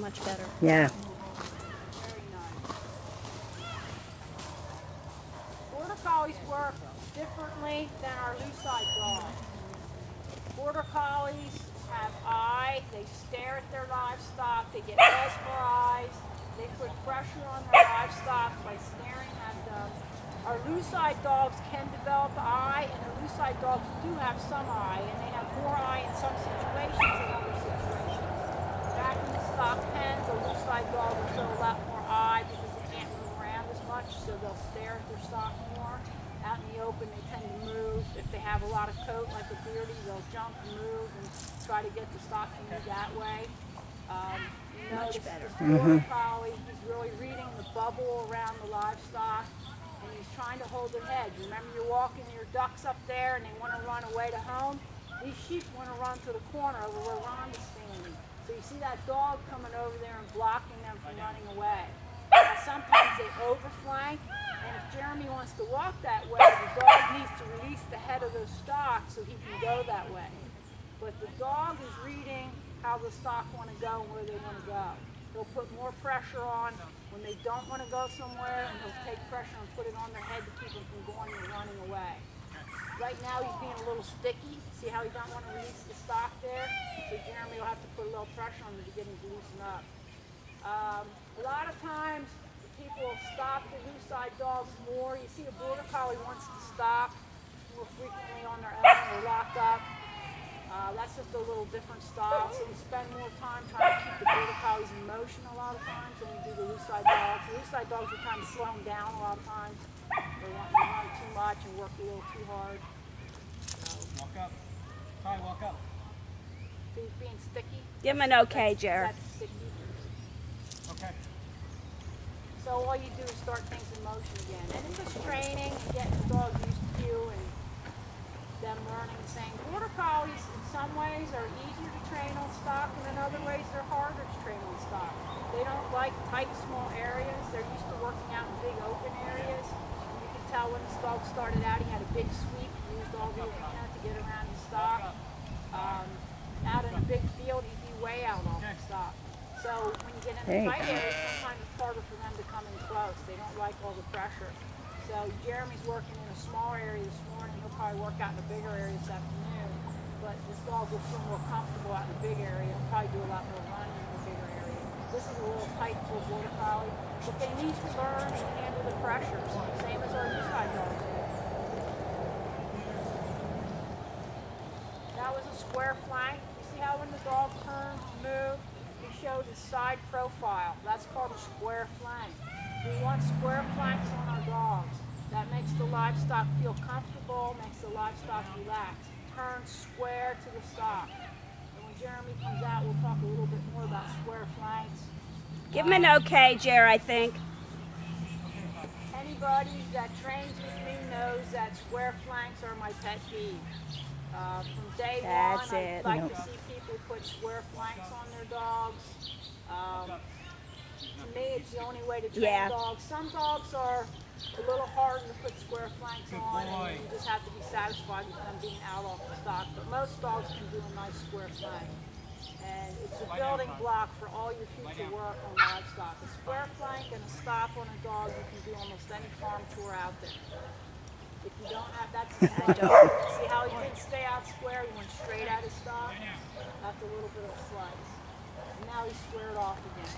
much better. Yeah. Very nice. Border Collies work differently than our Lucite dogs. Border Collies have eye, they stare at their livestock, they get mesmerized, they put pressure on their livestock by staring at them. Our Lucite dogs can develop eye, and the Lucite dogs do have some eye, and they have more eye in some situations than other situations. Back in the stock pens, a Lucite dog will show a lot more eye because they can't move around as much, so they'll stare at their stock more. Out in the open, they tend to move. If they have a lot of coat, like a beardy, they'll jump and move and try to get the stock to move that way. Much better. This Border Collie, he's really reading the bubble around the livestock, and he's trying to hold their head. Remember, you're walking your ducks up there, and they want to run away to home. These sheep want to run to the corner over where Rhonda's standing. So you see that dog coming over there and blocking them from running away. Now, sometimes they overflank. And if Jeremy wants to walk that way, the dog needs to release the head of those stock so he can go that way. But the dog is reading how the stock want to go and where they want to go. He'll put more pressure on when they don't want to go somewhere, and he'll take pressure and put it on their head to keep them from going and running away. Right now he's being a little sticky. See how he don't want to release the stock there? So Jeremy will have to put a little pressure on him to get him to loosen up. A lot of times, people stop the Lucite dogs more. You see a Border Collie wants to stop more frequently on their own or lock up. That's just a little different style. So we spend more time trying to keep the Border Collies in motion a lot of times than we do the Lucite dogs. The Lucite dogs are trying to slow them down a lot of times. They want to run too much and work a little too hard. So, walk up. Ty, walk up. He's being sticky. Give him an okay, Jared. That's sticky. Okay. So all you do is start things in motion again. And it's just training and getting the dog used to you and them learning the same. Border Collies in some ways are easier to train on stock, and in other ways they're harder to train on stock. They don't like tight, small areas. They're used to working out in big open areas. And you can tell when this dog started out, he had a big sweep. He used all the arena to get around his stock. Out in a big field, he'd be way out off the stock. So when you get into tight areas, sometimes it's harder for them to come in close. They don't like all the pressure. So Jeremy's working in a small area this morning. He'll probably work out in a bigger area this afternoon. But this dog will feel more comfortable out in a big area. He'll probably do a lot more running in a bigger area. This is a little tight for a Border Collie. But they need to learn and handle the pressures, same as our Lucite dogs do. That was a square flank. You see how when the dog turns and moves, show the side profile. That's called a square flank. We want square flanks on our dogs. That makes the livestock feel comfortable, makes the livestock relax. Turn square to the stock. And when Jeremy comes out, we'll talk a little bit more about square flanks. Give him an okay, Jer, I think. Anybody that trains with me knows that square flanks are my pet peeve. From day one, I like to see people put square flanks on their dogs. To me, it's the only way to train dogs. Some dogs are a little harder to put square flanks on, and you just have to be satisfied with them being out off the stock. But most dogs can do a nice square flank. And it's a building block for all your future work on livestock. A square flank and a stop on a dog, you can do almost any farm tour out there. If you don't have that, see how he didn't stay out square, he went straight at his stock. That's a little bit of a slice. And now he's squared off again.